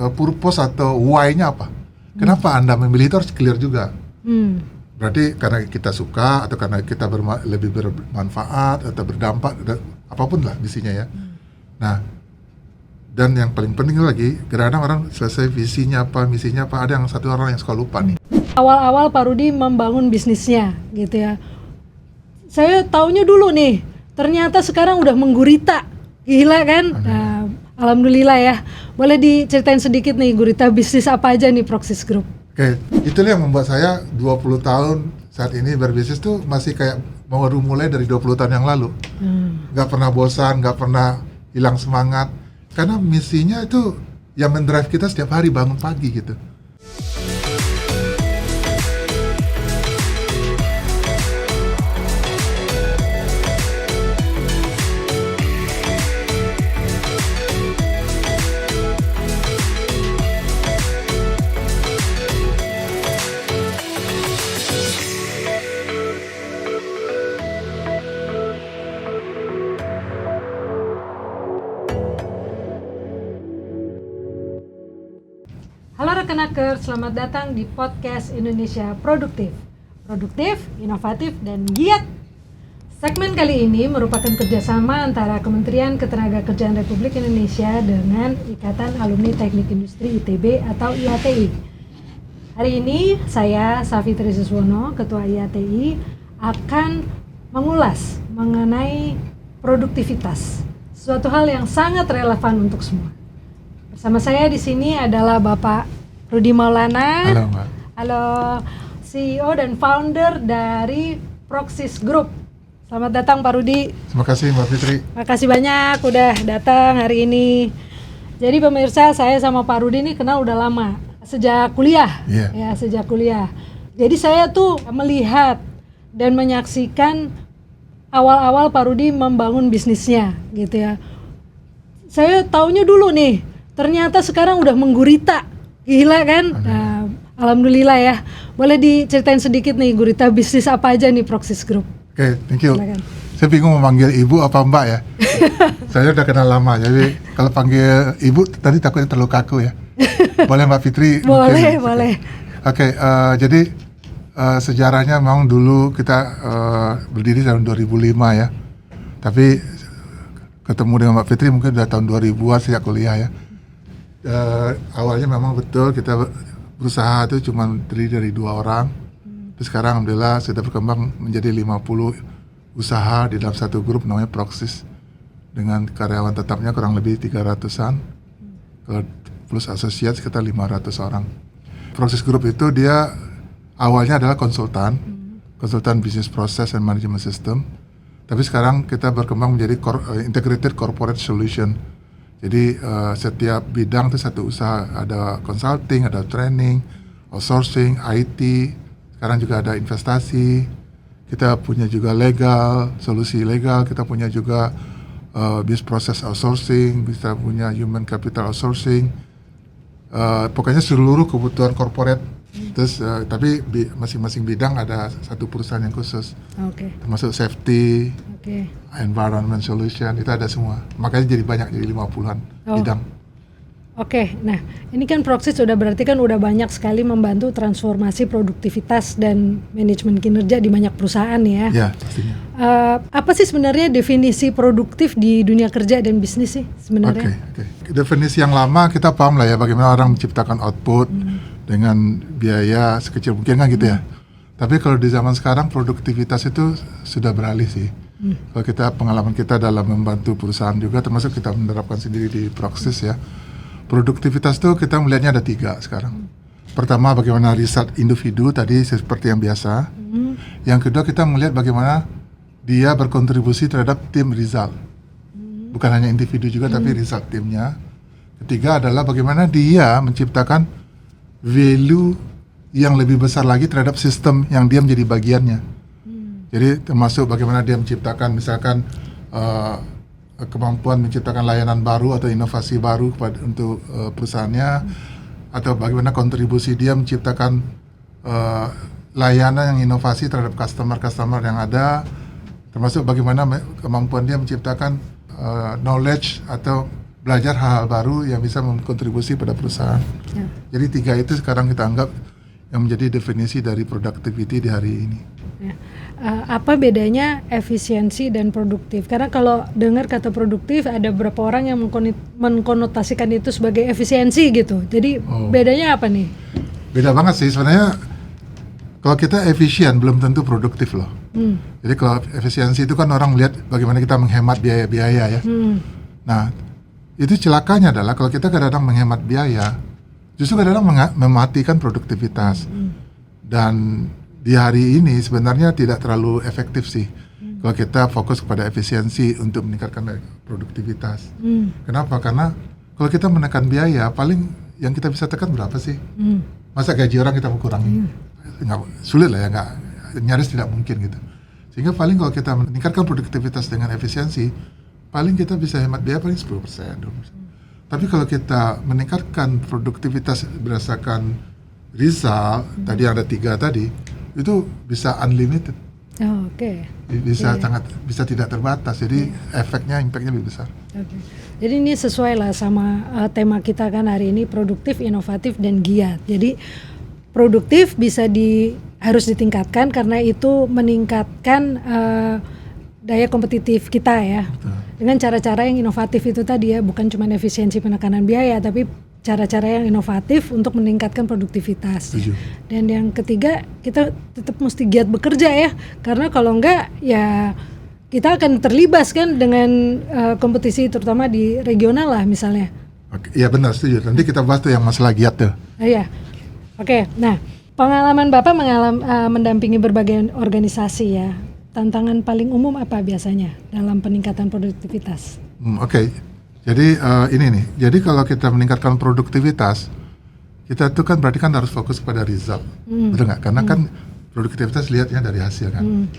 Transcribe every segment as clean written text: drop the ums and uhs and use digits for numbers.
purpose atau why-nya apa. Kenapa Anda memilih itu harus clear juga. Berarti karena kita suka atau karena kita lebih bermanfaat atau berdampak, apapun lah visinya ya. Nah, dan yang paling penting lagi, kadang-kadang orang selesai visinya apa, misinya apa, ada yang satu orang yang suka lupa nih. Awal-awal Pak Rudi membangun bisnisnya gitu ya. Saya taunya dulu nih, ternyata sekarang udah menggurita. Gila kan? Nah, alhamdulillah ya. Boleh diceritain sedikit nih gurita bisnis apa aja nih Proxys Group? Oke, itulah yang membuat saya 20 tahun saat ini berbisnis tuh masih kayak baru mulai dari 20 tahun yang lalu. Nggak pernah bosan, nggak pernah hilang semangat. Karena misinya itu yang mendrive kita setiap hari bangun pagi gitu. Halo rekenaker, selamat datang di podcast Indonesia Produktif. Produktif, inovatif, dan giat. Segmen kali ini merupakan kerjasama antara Kementerian Ketenagakerjaan Republik Indonesia dengan Ikatan Alumni Teknik Industri ITB atau IATI. Hari ini saya, Safitri Suswono, Ketua IATI, akan mengulas mengenai produktivitas, suatu hal yang sangat relevan untuk semua. Bersama saya di sini adalah Bapak Rudi Maulana. Halo Mbak. Halo, CEO dan founder dari Proxys Group. Selamat datang Pak Rudi. Terima kasih Mbak Fitri. Makasih banyak udah datang hari ini. Jadi pemirsa, saya sama Pak Rudi ini kenal udah lama, sejak kuliah. Ya, sejak kuliah. Jadi saya tuh melihat dan menyaksikan awal-awal Pak Rudi membangun bisnisnya gitu ya. Saya taunya dulu nih, ternyata sekarang udah menggurita. Gila kan? Nah, alhamdulillah ya. Boleh diceritain sedikit nih gurita bisnis apa aja nih Proxys Group? Oke, thank you. Silakan. Saya bingung mau manggil ibu apa mbak ya. Saya udah kenal lama, jadi kalau panggil ibu tadi takutnya terlalu kaku ya. Boleh Mbak Fitri? Boleh, boleh. Oke, jadi sejarahnya memang dulu kita berdiri tahun 2005 ya. Tapi ketemu dengan Mbak Fitri mungkin udah tahun 2000-an sejak kuliah ya. Awalnya memang betul kita berusaha itu cuma terdiri dari 2 orang. Terus sekarang alhamdulillah sudah berkembang menjadi 50 usaha di dalam satu grup namanya Proxys, dengan karyawan tetapnya kurang lebih 300-an, kalau plus associate sekitar 500 orang. Proxys Group itu dia awalnya adalah konsultan bisnis proses dan management system, tapi sekarang kita berkembang menjadi integrated corporate solution. Jadi setiap bidang itu satu usaha, ada consulting, ada training, outsourcing, IT, sekarang juga ada investasi, kita punya juga legal, solusi legal, kita punya juga business process outsourcing, kita punya human capital outsourcing, pokoknya seluruh kebutuhan corporate. Terus tapi masing-masing bidang ada satu perusahaan yang khusus, termasuk safety, environment solution, itu ada semua. Makanya jadi banyak, jadi 50-an bidang. Nah ini kan Proxys sudah berarti kan udah banyak sekali membantu transformasi produktivitas dan manajemen kinerja di banyak perusahaan ya. Ya, pastinya. Apa sih sebenarnya definisi produktif di dunia kerja dan bisnis sih sebenarnya? Oke. Definisi yang lama kita paham lah ya, bagaimana orang menciptakan output dengan biaya sekecil mungkin kan gitu ya. Tapi kalau di zaman sekarang produktivitas itu sudah beralih sih. Kalau kita, pengalaman kita dalam membantu perusahaan juga, termasuk kita menerapkan sendiri di Proxys ya. Produktivitas itu kita melihatnya ada 3 sekarang. Pertama, bagaimana result individu tadi seperti yang biasa. Yang kedua, kita melihat bagaimana dia berkontribusi terhadap tim result. Bukan hanya individu juga, tapi result timnya. Ketiga adalah bagaimana dia menciptakan value yang lebih besar lagi terhadap sistem yang dia menjadi bagiannya. Jadi termasuk bagaimana dia menciptakan misalkan kemampuan menciptakan layanan baru atau inovasi baru untuk perusahaannya, atau bagaimana kontribusi dia menciptakan layanan yang inovasi terhadap customer yang ada, termasuk bagaimana kemampuan dia menciptakan knowledge atau belajar hal-hal baru yang bisa berkontribusi pada perusahaan. Ya. Jadi 3 itu sekarang kita anggap yang menjadi definisi dari productivity di hari ini. Ya. Apa bedanya efisiensi dan produktif? Karena kalau dengar kata produktif, ada beberapa orang yang mengkonotasikan itu sebagai efisiensi gitu. Jadi bedanya apa nih? Beda banget sih sebenarnya. Kalau kita efisien belum tentu produktif loh. Jadi kalau efisiensi itu kan orang lihat bagaimana kita menghemat biaya-biaya ya. Nah, itu celakanya adalah kalau kita kadang-kadang menghemat biaya, justru kadang-kadang mematikan produktivitas. Dan di hari ini sebenarnya tidak terlalu efektif sih kalau kita fokus kepada efisiensi untuk meningkatkan produktivitas. Kenapa? Karena kalau kita menekan biaya, paling yang kita bisa tekan berapa sih? Masa gaji orang kita mau kurangi? Sulit lah ya, nyaris tidak mungkin gitu. Sehingga paling kalau kita meningkatkan produktivitas dengan efisiensi, paling kita bisa hemat biaya paling 10%, 20%. Tapi kalau kita meningkatkan produktivitas berdasarkan result, tadi ada 3 tadi, itu bisa unlimited. Oke. Bisa bisa tidak terbatas. Jadi efeknya, impactnya lebih besar. Jadi ini sesuai lah sama tema kita kan hari ini, produktif, inovatif, dan giat. Jadi produktif harus ditingkatkan karena itu meningkatkan daya kompetitif kita ya. Betul. Dengan cara-cara yang inovatif itu tadi ya, bukan cuma efisiensi penekanan biaya, tapi cara-cara yang inovatif untuk meningkatkan produktivitas. Setuju. Dan yang ketiga, kita tetap mesti giat bekerja ya, karena kalau enggak ya kita akan terlibas kan dengan kompetisi terutama di regional lah misalnya. Iya benar, setuju. Nanti kita bahas tuh yang masalah giat tuh. Iya. Oke, nah pengalaman Bapak mendampingi berbagai organisasi ya. Tantangan paling umum apa biasanya dalam peningkatan produktivitas? Oke. Jadi ini nih, jadi kalau kita meningkatkan produktivitas, kita tuh kan berarti kan harus fokus pada result, betul nggak? Karena kan produktivitas lihatnya dari hasil kan.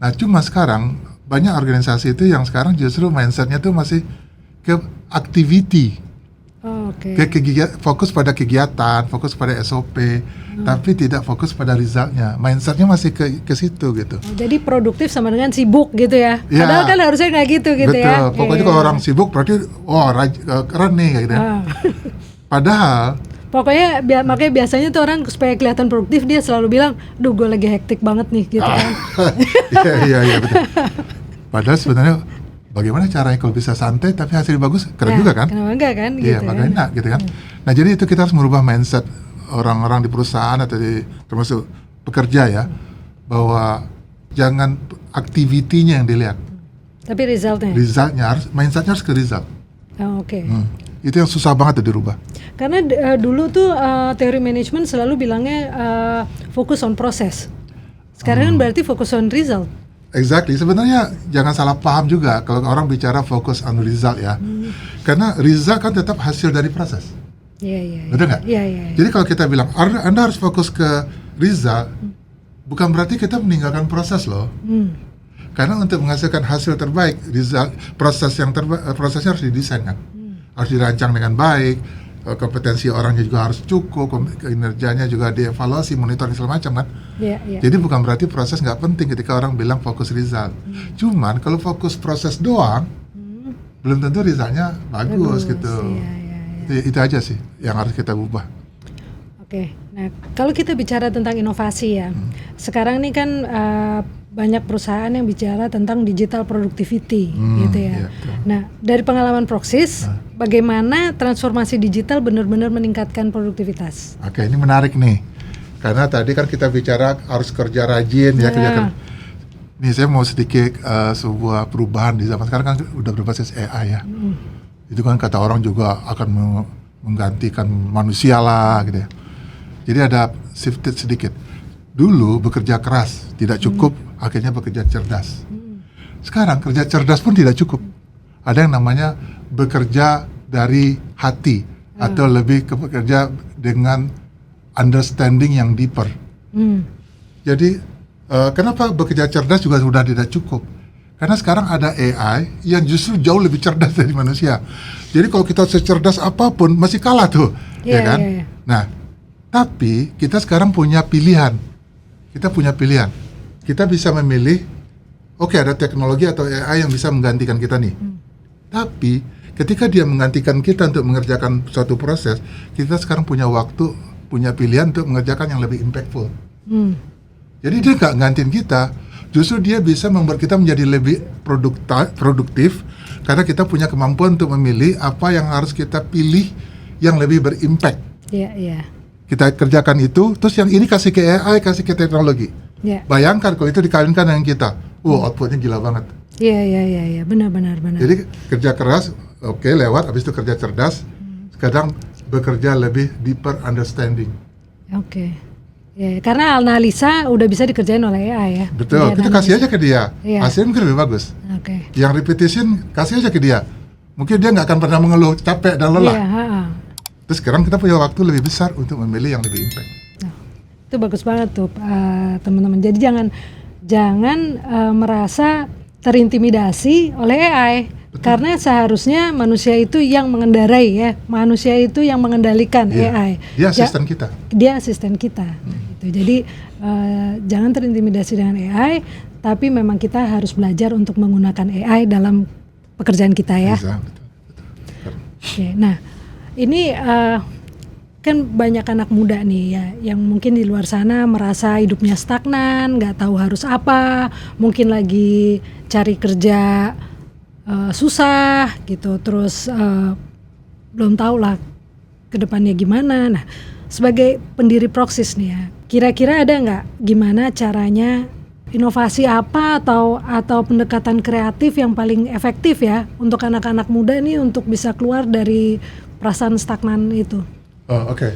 Nah cuma sekarang banyak organisasi itu yang sekarang justru mindsetnya tuh masih ke activity, fokus pada kegiatan, fokus pada SOP, tapi tidak fokus pada resultnya. Mindsetnya masih ke situ gitu. Jadi produktif sama dengan sibuk gitu ya. Padahal kan harusnya nggak gitu betul. Ya. Betul. Pokoknya kalau orang sibuk berarti keren nih kayak gitu. Padahal pokoknya makanya biasanya tuh orang supaya kelihatan produktif dia selalu bilang, "Duh, gue lagi hektik banget nih," gitu kan. Iya betul. Padahal sebenarnya bagaimana caranya kalau bisa santai tapi hasilnya bagus, keren juga kan? Kenapa enggak kan? Iya, gitu makanya enak gitu kan. Nah jadi itu kita harus merubah mindset orang-orang di perusahaan atau termasuk pekerja ya, bahwa jangan aktivitinya yang dilihat. Tapi resultnya mindsetnya harus ke result. Oke. Itu yang susah banget tuh dirubah. Karena dulu tuh teori manajemen selalu bilangnya fokus on proses. Sekarang kan berarti fokus on result. Exactly. Sebenarnya jangan salah paham juga kalau orang bicara fokus on result ya. Karena result kan tetap hasil dari proses. Iya. Betul nggak? Iya. Jadi kalau kita bilang Anda harus fokus ke result, bukan berarti kita meninggalkan proses loh. Karena untuk menghasilkan hasil terbaik, prosesnya harus didesain kan, harus dirancang dengan baik, kompetensi orangnya juga harus cukup, kinerjanya juga dievaluasi, monitoring segala macam kan. Jadi bukan berarti proses nggak penting ketika orang bilang fokus result. Cuman kalau fokus proses doang, belum tentu resultnya bagus gitu. Itu aja sih yang harus kita ubah. Oke, nah kalau kita bicara tentang inovasi ya, sekarang ini kan banyak perusahaan yang bicara tentang digital productivity gitu ya. Nah dari pengalaman Proxis, bagaimana transformasi digital benar-benar meningkatkan produktivitas? Oke, ini menarik nih, karena tadi kan kita bicara harus kerja rajin ya kerja. Nih saya mau sedikit sebuah perubahan di zaman sekarang kan udah berbasis AI ya. Itu kan kata orang juga akan menggantikan manusia lah gitu ya. Jadi ada shifted sedikit. Dulu bekerja keras tidak cukup, akhirnya bekerja cerdas. Sekarang kerja cerdas pun tidak cukup. Ada yang namanya bekerja dari hati atau lebih ke bekerja dengan understanding yang deeper. Jadi kenapa bekerja cerdas juga sudah tidak cukup? Karena sekarang ada AI yang justru jauh lebih cerdas dari manusia. Jadi kalau kita secerdas apapun masih kalah tuh, ya kan? Nah, tapi kita sekarang punya pilihan. Kita bisa memilih, oke, ada teknologi atau AI yang bisa menggantikan kita nih. Tapi ketika dia menggantikan kita untuk mengerjakan suatu proses, kita sekarang punya waktu, punya pilihan untuk mengerjakan yang lebih impactful. Jadi dia nggak gantiin kita, justru dia bisa membuat kita menjadi lebih produktif karena kita punya kemampuan untuk memilih apa yang harus kita pilih yang lebih berimpact. Kita kerjakan itu, terus yang ini kasih ke AI, kasih ke teknologi. Bayangkan kalau itu dikawinkan dengan kita, outputnya gila banget. Iya, benar. Jadi kerja keras, oke, lewat, habis itu kerja cerdas, sekarang bekerja lebih deeper understanding. Oke. Ya, karena analisa udah bisa dikerjain oleh AI ya. Betul, kita kasih aja ke dia, hasilnya mungkin lebih bagus. Yang repetition, kasih aja ke dia. Mungkin dia nggak akan pernah mengeluh capek dan lelah. Terus sekarang kita punya waktu lebih besar untuk memilih yang lebih impact. Itu bagus banget tuh teman-teman. Jadi jangan merasa terintimidasi oleh AI. Betul. Karena seharusnya manusia itu yang mengendarai ya, manusia itu yang mengendalikan AI. Dia asisten kita. Dia asisten kita. Gitu. Jadi jangan terintimidasi dengan AI, tapi memang kita harus belajar untuk menggunakan AI dalam pekerjaan kita ya. Betul. Oke, nah ini kan banyak anak muda nih ya, yang mungkin di luar sana merasa hidupnya stagnan, nggak tahu harus apa, mungkin lagi cari kerja susah gitu, terus belum tahu lah kedepannya gimana. Nah, sebagai pendiri Proxys nih ya, kira-kira ada nggak gimana caranya, inovasi apa atau pendekatan kreatif yang paling efektif ya untuk anak-anak muda nih untuk bisa keluar dari perasaan stagnan itu? Oke.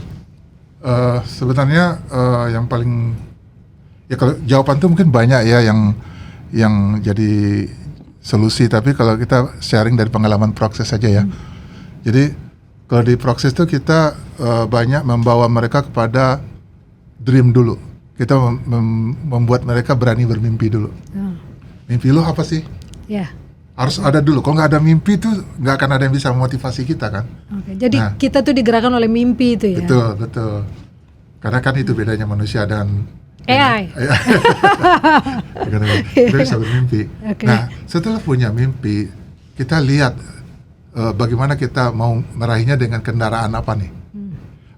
Sebenarnya yang paling ya, kalau jawaban tuh mungkin banyak ya yang jadi solusi, tapi kalau kita sharing dari pengalaman Proxys saja ya. Jadi kalau di Proxys tuh kita banyak membawa mereka kepada dream dulu. Kita membuat mereka berani bermimpi dulu. Mimpi lo apa sih? Harus ada dulu. Kalau nggak ada mimpi tuh nggak akan ada yang bisa memotivasi kita kan. Jadi kita tuh digerakkan oleh mimpi itu ya. Betul. Karena kan itu bedanya manusia dan AI. Kita bisa bermimpi. Nah, setelah punya mimpi, kita lihat bagaimana kita mau meraihnya dengan kendaraan apa nih?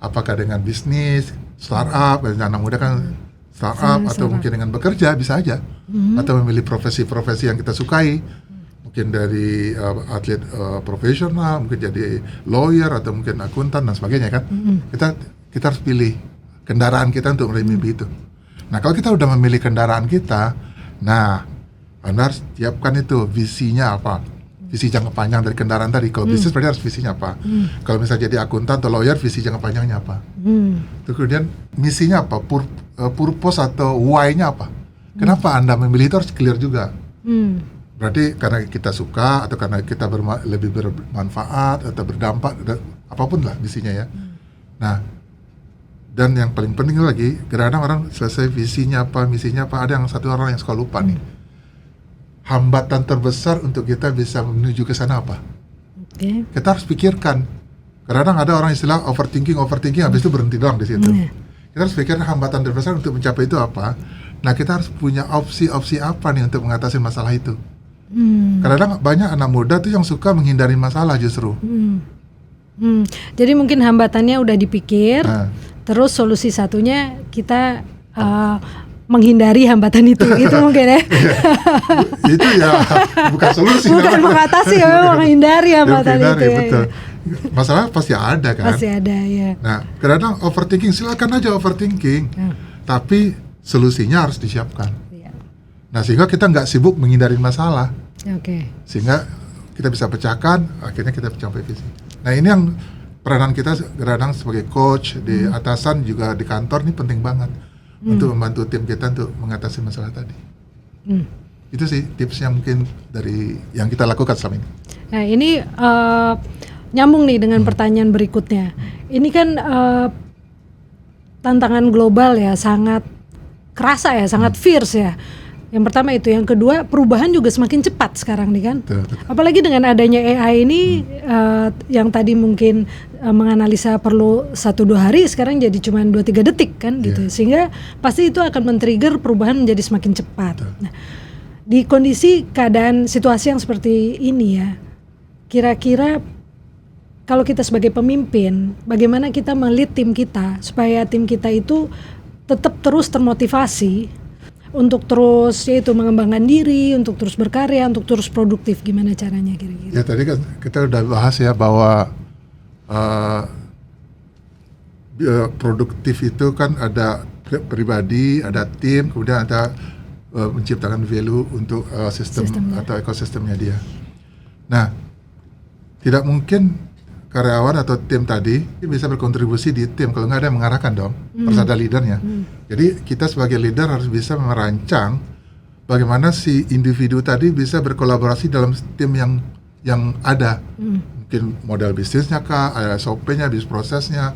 Apakah dengan bisnis, startup, anak muda kan startup, atau mungkin dengan bekerja bisa aja, atau memilih profesi-profesi yang kita sukai. Mungkin dari atlet profesional, mungkin jadi lawyer atau mungkin akuntan dan sebagainya kan. Kita harus pilih kendaraan kita untuk meraih mimpi itu. Nah, kalau kita udah memilih kendaraan kita, nah Anda harus siapkan itu visinya apa, visi jangka panjang dari kendaraan tadi. Kalau bisnis berarti harus visinya apa. Kalau misalnya jadi akuntan atau lawyer, visi jangka panjangnya apa. Terus kemudian misinya apa, purpose atau why-nya apa. Kenapa Anda memilih itu harus clear juga. Berarti karena kita suka atau karena kita lebih bermanfaat atau berdampak, apapun lah visinya ya. Nah, dan yang paling penting lagi, kadang-kadang orang selesai visinya apa, misinya apa, ada yang satu orang yang suka lupa nih. Hambatan terbesar untuk kita bisa menuju ke sana apa? Kita harus pikirkan. Kadang-kadang ada orang istilah overthinking, habis itu berhenti doang di situ. Kita harus pikirkan hambatan terbesar untuk mencapai itu apa. Nah, kita harus punya opsi-opsi apa nih untuk mengatasi masalah itu. Kadang-kadang banyak anak muda tuh yang suka menghindari masalah justru. Jadi mungkin hambatannya udah dipikir, terus solusi satunya kita menghindari hambatan itu, gitu mungkin ya. Itu ya bukan solusi. Bukan mengatasi ya, menghindari hambatan itu. Betul. Masalah pasti ada kan. Pasti ada ya. Nah, kadang-kadang overthinking, silakan aja overthinking, tapi solusinya harus disiapkan. Nah, sehingga kita nggak sibuk menghindari masalah. Sehingga kita bisa pecahkan, akhirnya kita mencapai visi. Nah, ini yang peranan kita kadang sebagai coach di atasan juga di kantor ini penting banget untuk membantu tim kita untuk mengatasi masalah tadi. Itu sih tipsnya mungkin dari yang kita lakukan selama ini. Nah, ini nyambung nih dengan pertanyaan berikutnya. Ini kan tantangan global ya, sangat kerasa ya, sangat fierce ya. Yang pertama itu, yang kedua perubahan juga semakin cepat sekarang nih kan. Betul. Apalagi dengan adanya AI ini yang tadi mungkin menganalisa perlu 1-2 hari, sekarang jadi cuma 2-3 detik kan gitu. Sehingga pasti itu akan men-trigger perubahan menjadi semakin cepat. Nah, di kondisi keadaan situasi yang seperti ini ya, kira-kira kalau kita sebagai pemimpin, bagaimana kita melihat tim kita supaya tim kita itu tetap terus termotivasi untuk terus yaitu mengembangkan diri, untuk terus berkarya, untuk terus produktif. Gimana caranya kira-kira? Ya tadi kan kita udah bahas ya bahwa produktif itu kan ada pribadi, ada tim, kemudian ada menciptakan value untuk sistem atau ekosistemnya dia. Nah, tidak mungkin karyawan atau tim tadi bisa berkontribusi di tim kalau nggak ada yang mengarahkan dong, harus ada leadernya. Jadi kita sebagai leader harus bisa merancang bagaimana si individu tadi bisa berkolaborasi dalam tim yang ada. Mungkin model bisnisnya kah, SOP-nya, bisnis prosesnya,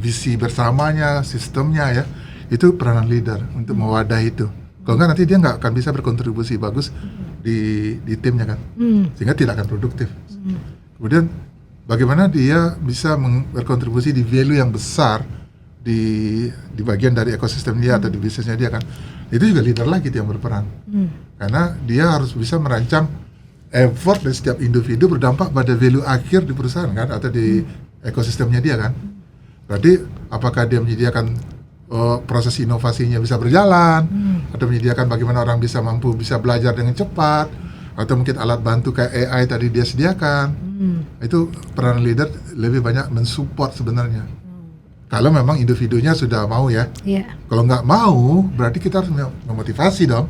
visi bersamanya, sistemnya ya, itu peranan leader untuk mewadahi itu. Kalau nggak nanti dia nggak akan bisa berkontribusi bagus di timnya kan, sehingga tidak akan produktif. Kemudian bagaimana dia bisa berkontribusi di value yang besar di bagian dari ekosistem dia atau di bisnisnya dia kan, itu juga leader lagi yang berperan, karena dia harus bisa merancang effort dari setiap individu berdampak pada value akhir di perusahaan kan atau di ekosistemnya dia kan. Berarti apakah dia menyediakan proses inovasinya bisa berjalan, atau menyediakan bagaimana orang bisa belajar dengan cepat, atau mungkin alat bantu kayak AI tadi dia sediakan. Itu peran leader lebih banyak mensupport sebenarnya. Kalau memang individunya sudah mau ya. Kalau nggak mau, berarti kita harus memotivasi dong.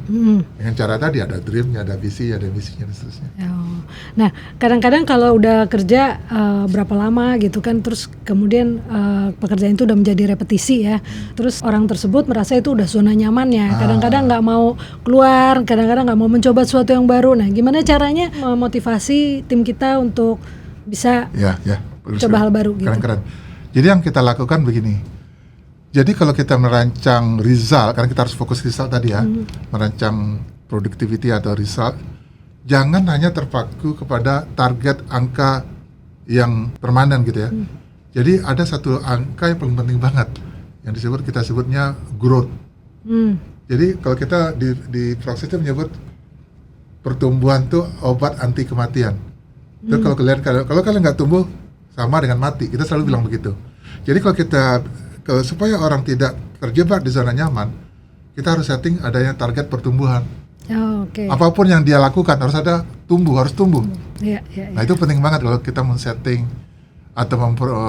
Dengan cara tadi ada dreamnya, ada visi, ada misinya dan seterusnya. Nah, kadang-kadang kalau udah kerja berapa lama gitu kan, terus kemudian pekerjaan itu udah menjadi repetisi ya. Terus orang tersebut merasa itu udah zona nyamannya. Kadang-kadang nggak mau keluar, kadang-kadang nggak mau mencoba sesuatu yang baru. Nah, gimana caranya memotivasi tim kita untuk bisa coba hal baru gitu? Keren-keren. Jadi yang kita lakukan begini. Jadi kalau kita merancang result, karena kita harus fokus result tadi ya, merancang productivity atau result, jangan hanya terpaku kepada target angka yang permanen gitu ya. Jadi ada satu angka yang paling penting banget, yang kita sebutnya growth. Jadi kalau kita di prosesnya menyebut pertumbuhan tuh obat anti kematian. Itu kalau kalian nggak tumbuh sama dengan mati, kita selalu bilang begitu. Jadi kalau supaya orang tidak terjebak di zona nyaman, kita harus setting adanya target pertumbuhan. Apapun yang dia lakukan harus tumbuh. Nah itu penting banget kalau kita men-setting atau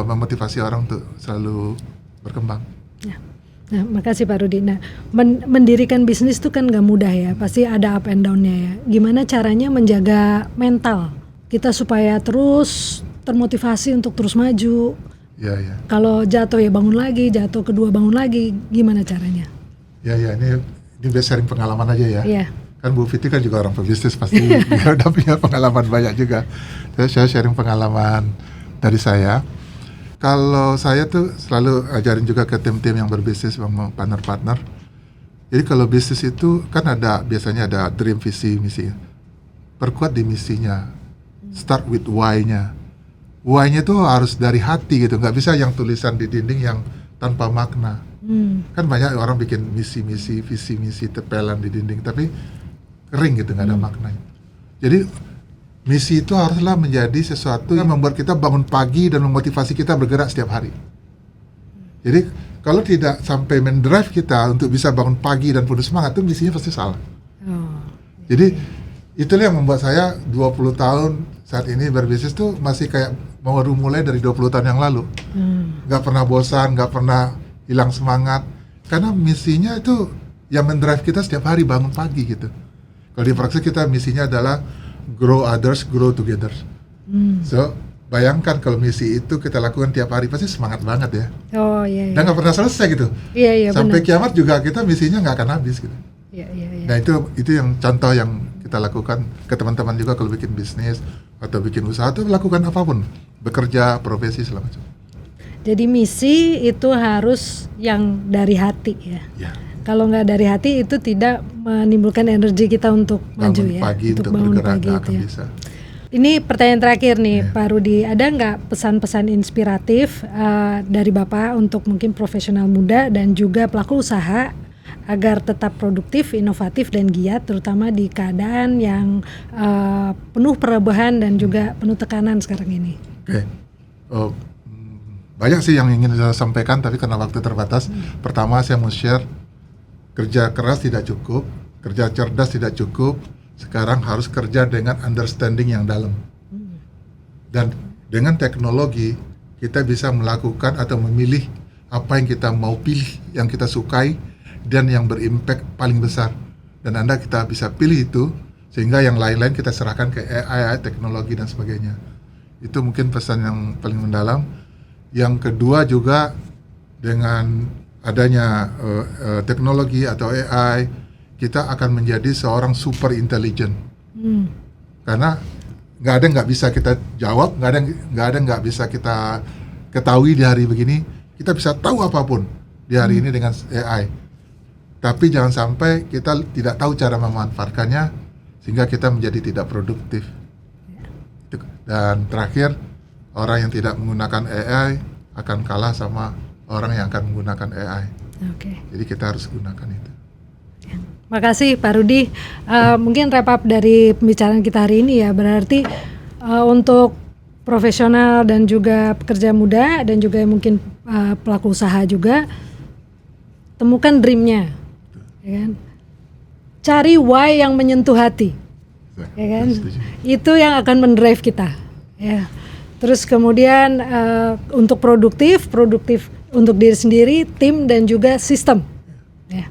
memotivasi orang untuk selalu berkembang. Nah, makasih Pak Rudi. Nah, mendirikan bisnis itu kan nggak mudah ya, pasti ada up and down-nya ya. Gimana caranya menjaga mental kita supaya terus termotivasi untuk terus maju? Kalau jatuh ya bangun lagi, jatuh kedua bangun lagi, gimana caranya? Ini biasa sharing pengalaman aja ya. Kan Bu Fitri kan juga orang pebisnis, pasti dia udah punya pengalaman banyak juga. Saya sharing pengalaman dari saya. Kalau saya tuh selalu ajarin juga ke tim-tim yang berbisnis sama partner-partner. Jadi kalau bisnis itu kan biasanya ada dream, visi, misi. Perkuat di misinya. Start with why-nya. Why-nya tuh harus dari hati gitu, nggak bisa yang tulisan di dinding yang tanpa makna. Kan banyak orang bikin misi-misi, visi-misi, tepelan di dinding, tapi kering gitu, nggak ada maknanya. Jadi misi itu haruslah menjadi sesuatu yang membuat kita bangun pagi dan memotivasi kita bergerak setiap hari. Jadi kalau tidak sampai mendrive kita untuk bisa bangun pagi dan penuh semangat, itu misinya pasti salah. Jadi itulah yang membuat saya 20 tahun saat ini berbisnis tuh masih kayak baru mulai dari 20 tahun yang lalu. Gak pernah bosan, gak pernah hilang semangat. Karena misinya itu yang mendrive kita setiap hari bangun pagi gitu. Kalau di praksi kita misinya adalah grow others, grow together. So bayangkan kalau misi itu kita lakukan tiap hari, pasti semangat banget ya. Dan gak pernah selesai gitu. Sampai kiamat juga kita misinya gak akan habis gitu. Nah itu yang contoh yang kita lakukan ke teman-teman juga kalau bikin bisnis atau bikin usaha atau lakukan apapun, bekerja, profesi segala macam. Jadi misi itu harus yang dari hati ya. Kalau nggak dari hati itu tidak menimbulkan energi kita untuk maju ya. Untuk bangun pagi itu ya. Bisa. Ini pertanyaan terakhir nih Pak Rudi, ada nggak pesan-pesan inspiratif dari Bapak untuk mungkin profesional muda dan juga pelaku usaha agar tetap produktif, inovatif dan giat, terutama di keadaan yang penuh perubahan dan juga penuh tekanan sekarang ini? Oke. Oh, banyak sih yang ingin saya sampaikan, tapi karena waktu terbatas. Pertama, saya mau share, kerja keras tidak cukup, kerja cerdas tidak cukup. Sekarang harus kerja dengan understanding yang dalam. Dan dengan teknologi, kita bisa melakukan atau memilih apa yang kita mau pilih, yang kita sukai, dan yang berimpact paling besar. Dan kita bisa pilih itu, sehingga yang lain-lain kita serahkan ke AI, teknologi, dan sebagainya. Itu mungkin pesan yang paling mendalam. Yang kedua juga, dengan adanya teknologi atau AI, kita akan menjadi seorang super intelligent. Karena nggak ada nggak bisa kita jawab, nggak ada nggak bisa kita ketahui di hari begini. Kita bisa tahu apapun di hari ini dengan AI. Tapi jangan sampai kita tidak tahu cara memanfaatkannya, sehingga kita menjadi tidak produktif. Dan terakhir, orang yang tidak menggunakan AI akan kalah sama orang yang akan menggunakan AI. Jadi kita harus gunakan itu. Makasih Pak Rudi. Mungkin wrap up dari pembicaraan kita hari ini ya, berarti untuk profesional dan juga pekerja muda dan juga mungkin pelaku usaha juga, temukan dreamnya, ya kan? Cari why yang menyentuh hati, ya kan? Itu yang akan mendrive kita, ya. Terus kemudian untuk produktif untuk diri sendiri, tim dan juga sistem, ya.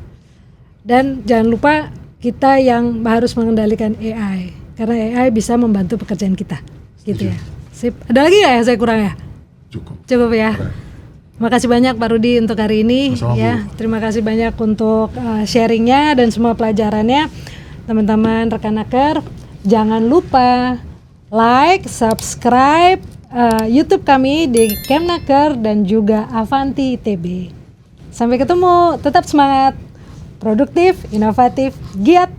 Dan jangan lupa kita yang harus mengendalikan AI, karena AI bisa membantu pekerjaan kita, gitu ya. Sip. Ada lagi nggak ya saya kurang ya? Cukup ya. Makasih banyak Pak Rudi untuk hari ini. Sama-sama, ya. Bu. Terima kasih banyak untuk sharingnya dan semua pelajarannya, teman-teman rekan Naker. Jangan lupa like, subscribe YouTube kami di Kemnaker dan juga Avanti ITB. Sampai ketemu, tetap semangat, produktif, inovatif, giat.